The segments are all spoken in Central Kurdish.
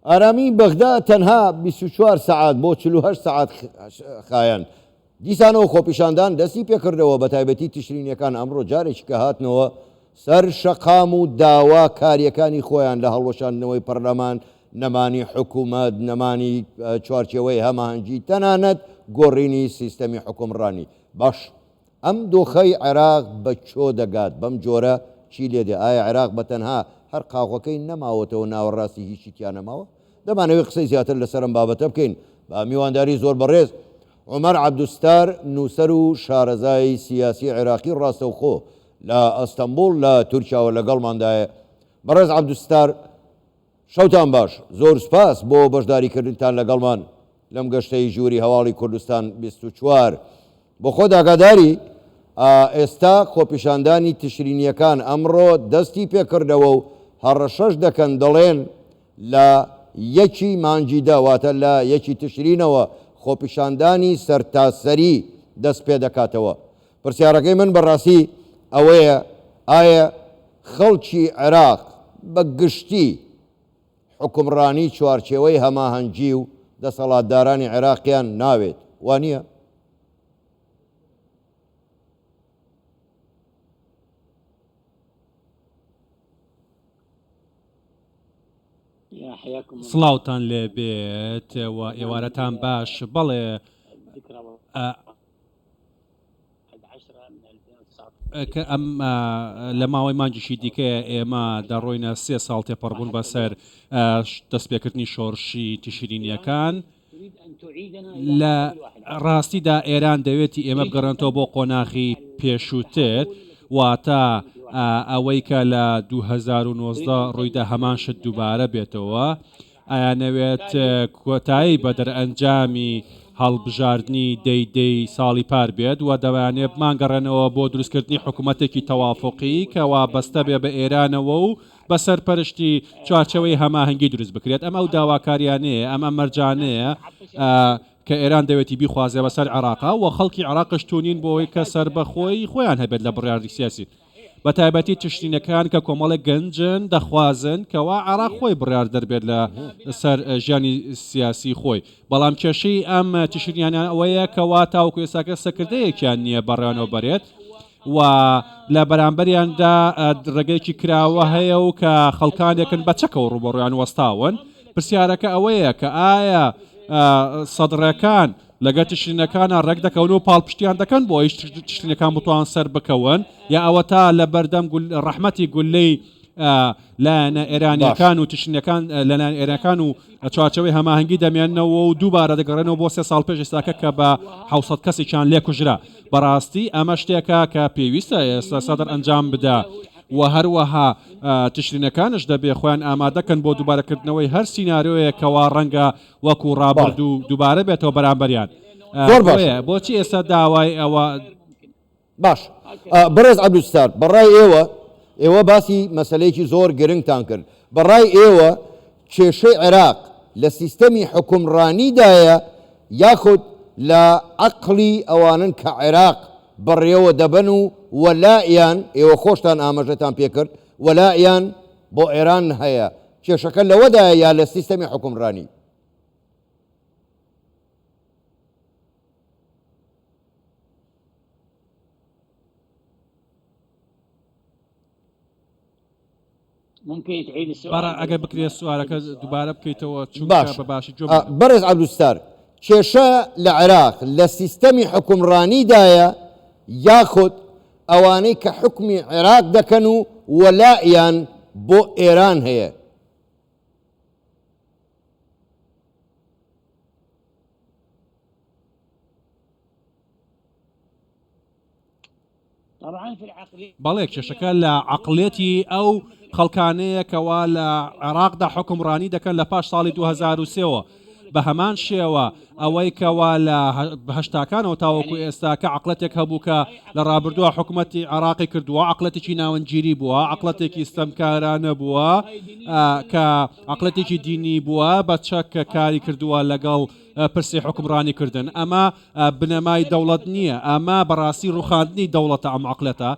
ئارامی بەغدا تەنها 24 سعات بۆ 48 سعات خایەن دیسانەوە خۆپیشاندان دەستی پێکردەوە بە تایبەتی تشرینیەکان ئەمڕۆ جارێکی کە هاتنەوە سەر شەقام و داوا کاریەکانی خۆیان لە هەڵوەشاندنەوەی پەرلەمان نەمانی حکوومەت نەمانی چوارچێوەی هەماهەنگی تەنانەت گۆڕینی سیستەمی حکومڕانی باش ئەم دۆخەی عێراق بە چۆ دەگات بەم جۆرە چی لێدێ ئایا عێراق بە تەنها هەر قاوەکەی نەماوەتەوە ناوەڕاستی هیچی تیان نەماوە دەمانەوێت قسەی زیاتر لەسەرم بابەتە بکەین بە میوانداری زۆر بەڕێز عومەر عەبدوستار نووسەر و شارەزای سیاسی عێراقی ڕاستەوخۆ لە ئەستەمبوڵ لە تورکیاوە لەگەڵماندایە بەڕێز عەبدوستار شەوتان باش زۆر سپاس بۆ بەشداریکردنتان لەگەڵمان لەم گەشتەی ژووری هەواڵی کوردستان 24 بۆ خۆ داگاداری ئێستا خۆپیشاندانی تشرینیەکان ئەمڕۆ دەستی پێکردەوە و هەڕەشەش دەکەن دەڵێن لە یەکی مانجیدا واتە لە یەکی تشرینەوە خۆپیشاندانی سەرتاسەری دەست پێ دەکاتەوە پرسیارەکەی من بەڕاستی ئەوەیە ئایا خەڵکی عێراق بە گشتی حکومڕانی چوارچێوەی هەماهەنگی و دەسەڵاتدارانی عێراقیان ناوێت وانە؟ سڵاوتان لێ بێت و ئێوارەتان باش بەڵێ کە ئەم لە ماوەی مانجیشی دیکە ئێمە دەڕۆینە 3 ساڵ تێپەڕبوون بەسەر دەستپێکردنی شۆڕشی تشرینیەکان لە ڕاستیدا ئێران دەوێتی ئێمە بگەڕێنەوە بۆ قۆناغی پێشووتر واتە ئەوەی کە لە 2019 ڕوویدا هەمان شت دووبارە بێتەوە ئایانەوێت کۆتایی بە دەرئەنجامی هەڵبژاردننی دەی ساڵی پار بێت و دەوانێت مانگەڕێنەوە بۆ دروستکردنی حکوومەتێکی تەوافقی کە وا بەستە بێ بە ئێرانەوە و بەسەر پەرشتی چوارچەوەی هەماهەنگی دروست بکرێت ئەمە ئەو داواکاریانەیە ئەمە مەرجانەیە کە ئێران دەوێتی بیخوازێ بەسەر عێراقا و خەڵکی عێراقش تونین بۆەوەی کە سەر بەخۆی خۆیان هەبێت لە بڕیاردی سیاسی بە تایبەتی تشرینەکان کە کۆمەڵێک گەنجن دەخوازن کەوا عێراق خۆی بڕیار دەربێت لە سەر ژیانی سیاسی خۆی بەڵام کێشەی ئەم تشرینیانیان ئەوەیە کەوا تاوەکو ئێستاکە سەکردەیەکیان نییە بەڕێوەوە بەرێت و لە بەرامبەریاندا ڕێگەیەکی کراوە هەیە و کە خەڵکانێکن بە چەکەوە ڕوبەڕویان وەستاون پرسیارەکە ئەوەیە کە ئایا سەدرەکان لەگە تشرینەکانە ڕێک دەکەون و پاڵپشتیان دەکەن بۆ ئەویش تشرینەکان بتوان سەر بکەون یا ئەوە تا لە بەردەم ڕەحمەتی گولەی لایەنە ئێرانیەکان و تشرینەکان لەلایەن ئێرانەکان و چوارچەوەی هەماهەنگی دەمێننەوە و دووبارە دەگەڕێنەوە بۆ 3 ساڵ پێش ئێستاکە کە بە 700 کەسێکیان لێ کوژرا بەڕاستی ئەمە شتێکە کە پێویستە ئێستا سەدر ئەنجام بدە و هەروەها تشرینەکانش دەبێ خۆیان ئامادەکەن بۆ دووبارەکردنەوەی هەر سیناریۆیەکەوا ڕەنگە وەکو ڕابردوو دووبارە بێتەوە بەرامبەریان بۆچی ئێستا داوای ئەوە باش بەڕێز عەبدوستار بەڕای ئێوە باسی مەسەلەیەکی زۆر گرنگتان کرد بەڕای ئێوە کێشەی عێراق لە سیستەمی حکومڕانیدایە یاخود لە عەقڵی ئەوانن کە عێراق بەڕێوە دەبن و وەلایان ئێوە خۆشتان ئاماژەتان پێکرد وەلایان بۆ ئێران هەیە کێشەکە لەوەدایە یا لە سیستەمی حکومڕانی ئەگەر بکرێت سوارەکە دووبارە بکەیتەوە چونکە بە باشی بەڕێز عەبدوستار کێشە لە عێراق لە سیستەمی حکومڕانیدایە یاخود ئەوانەی کە حکمی عێراق دەکەن و وەلایان بۆ ئێران هەیە بەڵێ کێشەکە لە عەقڵێتی ئەو خەڵکانەیە کەوا لە عێراقدا حکمڕانی دەکەن لە پاش ساڵی 2003ەوە بە هەمان شێوە ئەوەی کەوا لە هەشتاکانەوە تاوەکو ئێستا کە عەقڵەتێک هەبوو کە لە ڕابردووە حکوومەتی عێراقی کردووە عەقڵەتێکی ناوەنگیری بووە عەقڵەتێکی ستەمکارانە بووە کە عەقڵەتێکی دینی بووە بە چەک کاری کردووە لەگەڵ پرسی حکمڕانی کردن ئەمە بنەمای دەوڵەت نییە ئەمە بەڕاستی ڕوخاندنی دەوڵەتە ئەم عەقڵەتە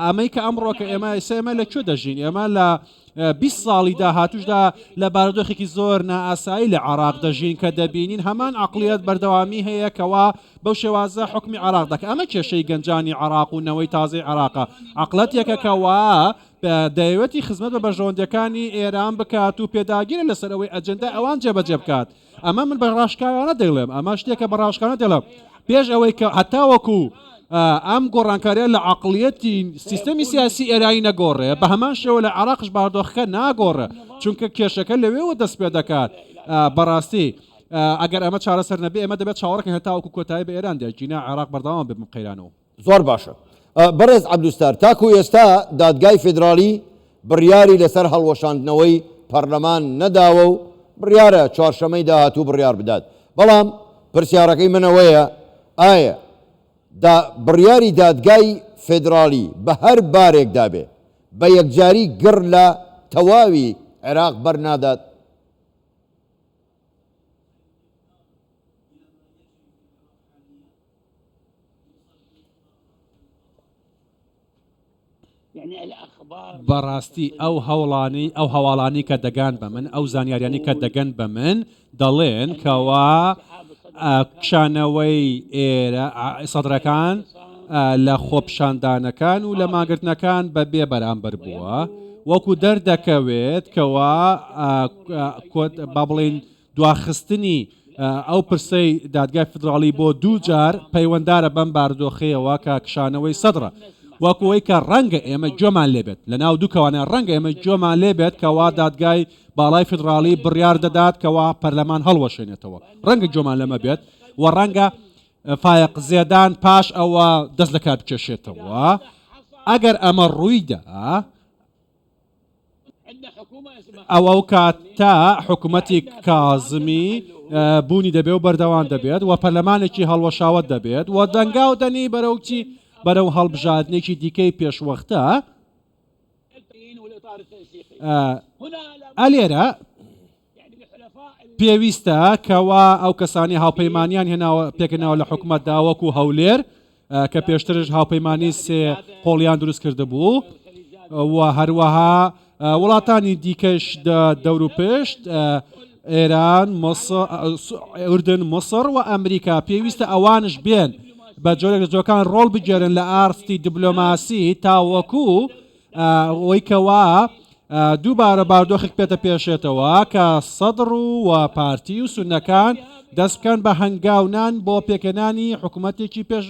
ئەمەی کە ئەمڕۆ کە ئێمە لەکوێ دەژین ئێمە لە 20 ساڵی داهاتوشدا لە بارودۆخێکی زۆر نائاسایی لە عێراق دەژین کە دەبینین هەمان عەقڵیەت بەردەوامی هەیە کەوا بەو شێوازە حکمی عێراق دەکات. ئەمە کێشەی گەنجانی عێراق و نەوەی تازەی عێراقە. عەقڵەتێکە کەوا دەیەوێتی خزمەت بە بەژەوەندەکانی ئێران بکات و پێداگیرە لەسەر ئەوەی ئەجەندە ئەوان جێبەجێ بکات. ئەمە من بە ڕاشکارانە دەڵێم، ئەمە شتێکە بە ڕاشکارانە دەڵێم پێش ئەوەی کە هەتا وەکو ئەم گۆڕانکاریە لە عەقڵیەتی سیستەمی سیاسی ئێرانی نەگۆڕێ بە هەمان شێوە لە عێراقش بارودۆخەکە ناگۆڕێ چونکە کێشەکە لەوێوە دەست پێ دەکات. بەڕاستی ئەگەر ئەمە چارەسەر نەبێ ئەمە دەبێت چاوەڕێکین هەتا وەکو کۆتایی بە ئێران دەجینە عێراق بەردەوام بێ قەیرانەوە. زۆر باشە. بەڕێز عەبدولستار، تاکو ئێستا دادگای فیدرالی بڕیاری لەسەر هەڵوەشاندنەوەی پەرلەمان نەداوە و بڕیارە چوارشەمەی داهاتوو بڕیار بدات. بەڵام پرسیارەکەی منەوەیە ئایا بڕیاری دادگای فیدرالی بە هەر بارێکدا بێ بە یەکجاری گڕ لە تەواوی عێراق بەرنادات؟ بەڕاستی ئەو هەواڵانی کە دەگان بە من ئەو زانیاریانی کە دەگەن بە من دەڵێن کەوا کشانەوەی ئێرە سەدرەکان لە خۆپشاندانەکان و لە ماگرتنەکان بەبێ بەرامبەر بووە وەکو دەردەکەوێت کەوا با بڵێن دواخستنی ئەو پرسەی دادگای فیدرالی بۆ دوو جار پەیوەنددارە بەم بارودۆخەیەوە کە کشانەوەی سەدرە وەکوەوەی کە ڕەنگە ئێمە جۆمان لێبێت لە ناو دوو کەوانە ڕەنگە ئێمە جۆمان لێبێت کەوا دادگای باڵای فیدرالی بڕیار دەدات کەوا پەرلەمان هەڵوەشێنێتەوە ڕەنگە جۆمان لەمە بێت و ڕەنگە فایق زێدان پاش ئەوە دەست لە کار بکێشێتەوە. ئەگەر ئەمە ڕوویدا ئەوە کاتە حکوومەتی کازمی بوونی دەبێت و بەردەوام دەبێت و پەرلەمانێکی هەڵوەشاوت دەبێت و دەنگا و دەنی بەرەوچی بەرەو هەڵبژاردنێکی دیکەی پێشوەختە. ئەلێرە پێویستە کەوا ئەو کەسانی هاوپەیمانیان پێکەنەوە لە حکوومەتدا وەکو هەولێر کە پێشترش هاوپەیمانی سێ قۆڵیان دروست کرده بوو و هەروەها وڵاتانی دیکەش دەور و پشت ئێران، ئوردن، مەسر و ئەمریکا پێویستە ئەوانش بێن بە جۆرێک لە جۆکان ڕۆڵ بگێرن لە ئارستی دیبلۆماسی تاوەکو ئەوەی کەوا دووبارە بارودۆخێک پێتە پێشێتەوە کە سەدر و پارتی و سونەکان دەست بکەن بە هەنگاونان بۆ پێکەنانی حکوومەتێکی پێش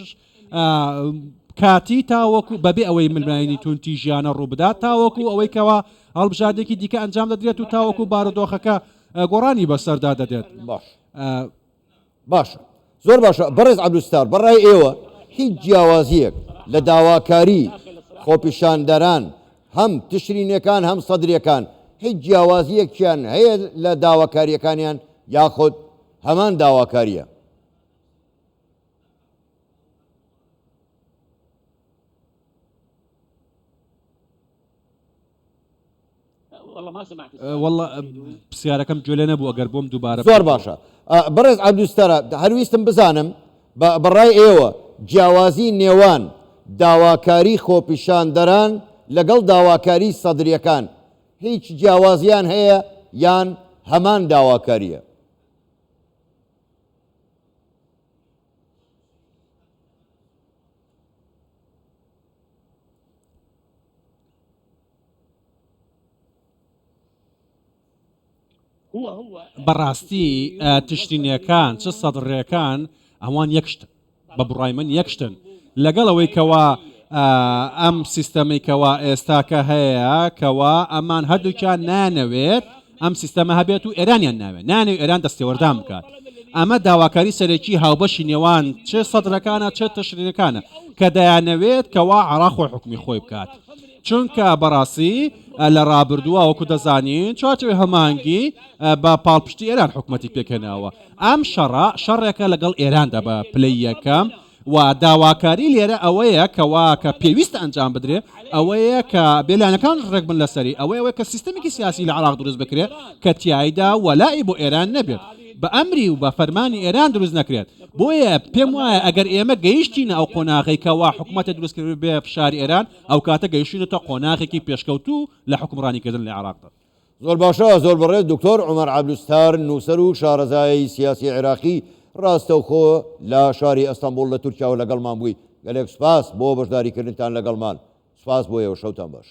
کاتی تاوەکو بەبێ ئەوەی ململاینی تونتی ژیانە ڕوو بدات تاوەکو ئەوەی کەوا هەڵبژاردێکی دیکە ئەنجام دەدرێت و تاوەکو بارودۆخەکە گۆڕانی بەسەردا دەدێت. باشە زۆر باشە. بەڕێز عەبدولستار، بەڕای ئێوە هیچ جیاوازیەک لە داواکاری خۆپیشاندەران هەم تشرینەکان هەم سەدرەکان هیچ جیاوازیەکیان هەیە لە داواکاریەکانیان یاخود هەمان داواکاریە؟ والله پرسیارەکەم جۆلێ نەبوو ئەگەر بۆم دووبارە. زۆر باشە. بەڕێز عەبدولستارە، هەرویستم بزانم بەڕای ئێوە جیاوازی نێوان داواکاری خۆپیشاندەران لەگەڵ داواکاری سەدرەکان هیچ جیاوازیان هەیە یان هەمان داواکاریە؟ بەڕاستی تشتینیەکان چ سەدرەکان ئەوان یەکشتن بە بڕای من یەکشتن لەگەڵەوەی کەوا ئەم سیستەمی کەوا ئێستاکە هەیە کەوا ئەمان هەردووکیان نانەوێت ئەم سیستەمە هەبێت و ئێرانیان ناوێت ئێران دەستێوەردان بکات. ئەمە داواکاری سەرەکی هاوبەشی نێوان چێ سەدرەکانە چێ تشرینەکانە کە دەیانەوێت کەوا عێراق خۆی حکمی خۆی بکات چونکە بەڕاستی لە ڕابردووە وەکو دەزانین چوارچێوەی هەمانگی بە پاڵپشتی ئێران حکومەتی پێکەنەوە. ئەم شەڕێکە لەگەڵ ئێراندا بە پلەی یەکەم و داواکاری لێرە ئەوەیە کەوا کە پێویستە ئەنجام بدرێ ئەوەیە کە بێلانەکان ڕێک بن لەسەری ئەوەیە کە سیستەمێکی سیاسی لە عێراق دروست بکرێت کە تیایدا وەلای بۆ ئێران نەبێت بە ئەمری و بە فەرمانی ئێران دروست نەکرێت بۆیە پێم وایە ئەگەر ئێمە گەیشتینە ئەو قۆناغی کەوا حکوومەتە دروستکرد بێ فشاری ئێران ئەو کاتە گەیشتینەوە قۆناغێکی پێشکەوتوو لە حکمڕانیکردن لە عێراقدا. زۆر باشە زۆر بەڕێز دکتۆر عومەر عەبدولستار نووسەر و شارەزای سیاسی عێراقی ڕاستەوخۆ لە شاری ئەستەمبوڵ لە تورکیاوە لەگەڵمان بووی. گەلێک سوپاس بۆ بەشداریکردنتان لەگەڵمان. سوپاس بۆ ئێوە، شەوتان باش.